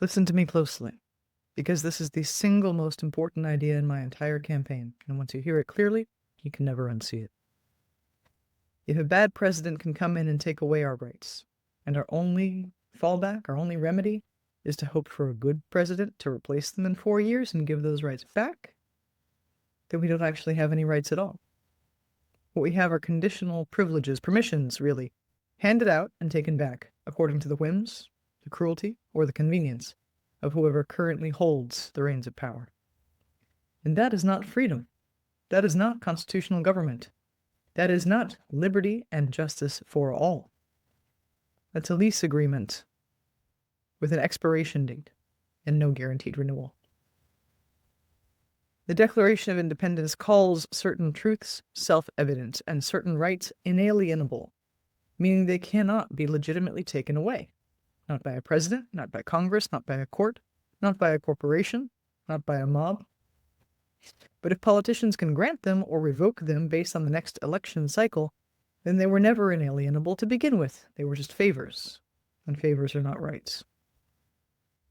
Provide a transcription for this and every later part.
Listen to me closely, because this is the single most important idea in my entire campaign, and once you hear it clearly, you can never unsee it. If a bad president can come in and take away our rights, and our only fallback, our only remedy, is to hope for a good president to replace them in 4 years and give those rights back, then we don't actually have any rights at all. What we have are conditional privileges, permissions, really, handed out and taken back according to the whims, the cruelty, or the convenience of whoever currently holds the reins of power. And that is not freedom. That is not constitutional government. That is not liberty and justice for all. That's a lease agreement with an expiration date and no guaranteed renewal. The Declaration of Independence calls certain truths self-evident and certain rights inalienable, meaning they cannot be legitimately taken away. Not by a president, not by Congress, not by a court, not by a corporation, not by a mob. But if politicians can grant them or revoke them based on the next election cycle, then they were never inalienable to begin with. They were just favors, and favors are not rights.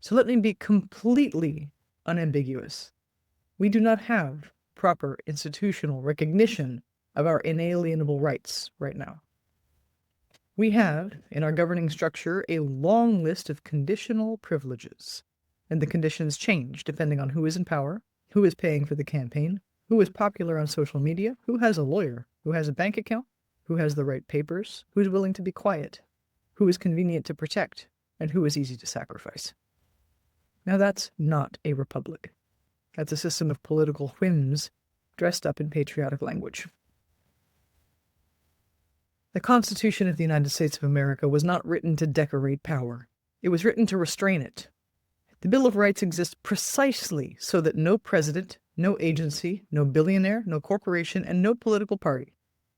So let me be completely unambiguous. We do not have proper institutional recognition of our inalienable rights right now. We have, in our governing structure, a long list of conditional privileges, and the conditions change depending on who is in power, who is paying for the campaign, who is popular on social media, who has a lawyer, who has a bank account, who has the right papers, who is willing to be quiet, who is convenient to protect, and who is easy to sacrifice. Now that's not a republic. That's a system of political whims dressed up in patriotic language. The Constitution of the United States of America was not written to decorate power. It was written to restrain it. The Bill of Rights exists precisely so that no president, no agency, no billionaire, no corporation, and no political party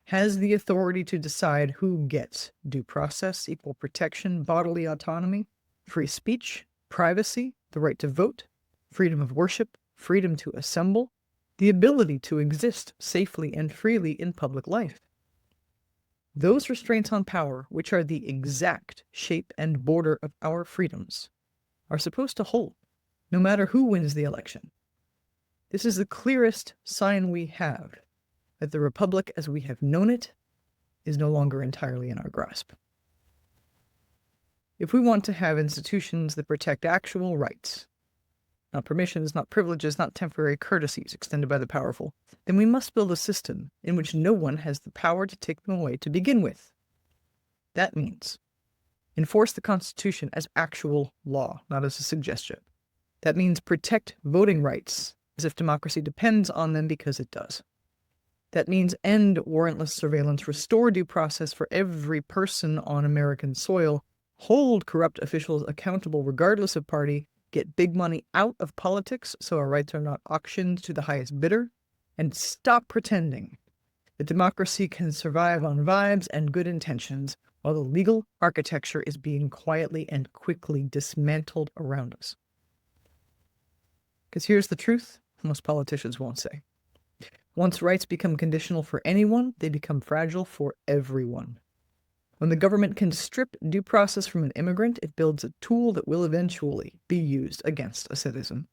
has the authority to decide who gets due process, equal protection, bodily autonomy, free speech, privacy, the right to vote, freedom of worship, freedom to assemble, the ability to exist safely and freely in public life. Those restraints on power, which are the exact shape and border of our freedoms, are supposed to hold, no matter who wins the election. This is the clearest sign we have that the republic as we have known it is no longer entirely in our grasp. If we want to have institutions that protect actual rights, not permissions, not privileges, not temporary courtesies extended by the powerful, then we must build a system in which no one has the power to take them away to begin with. That means enforce the Constitution as actual law, not as a suggestion. That means protect voting rights as if democracy depends on them, because it does. That means end warrantless surveillance, restore due process for every person on American soil, hold corrupt officials accountable regardless of party, get big money out of politics so our rights are not auctioned to the highest bidder, and stop pretending that democracy can survive on vibes and good intentions while the legal architecture is being quietly and quickly dismantled around us. Because here's the truth most politicians won't say. Once rights become conditional for anyone, they become fragile for everyone. When the government can strip due process from an immigrant, it builds a tool that will eventually be used against a citizen.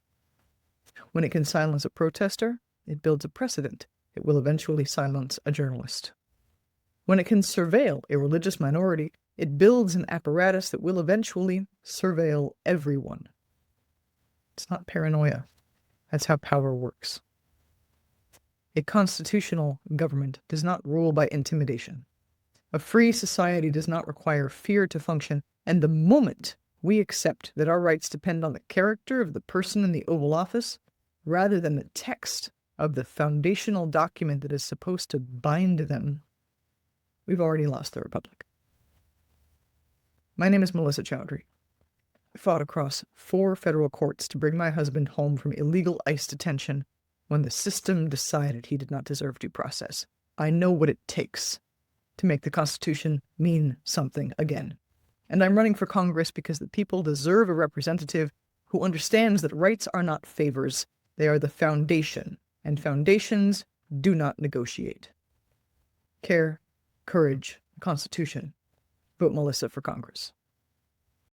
When it can silence a protester, it builds a precedent that will eventually silence a journalist. When it can surveil a religious minority, it builds an apparatus that will eventually surveil everyone. It's not paranoia. That's how power works. A constitutional government does not rule by intimidation. A free society does not require fear to function, and the moment we accept that our rights depend on the character of the person in the Oval Office, rather than the text of the foundational document that is supposed to bind them, we've already lost the republic. My name is Melissa Chaudhry. I fought across 4 federal courts to bring my husband home from illegal ICE detention when the system decided he did not deserve due process. I know what it takes to make the Constitution mean something again. And I'm running for Congress because the people deserve a representative who understands that rights are not favors, they are the foundation, and foundations do not negotiate. Care, courage, Constitution. Vote Melissa for Congress.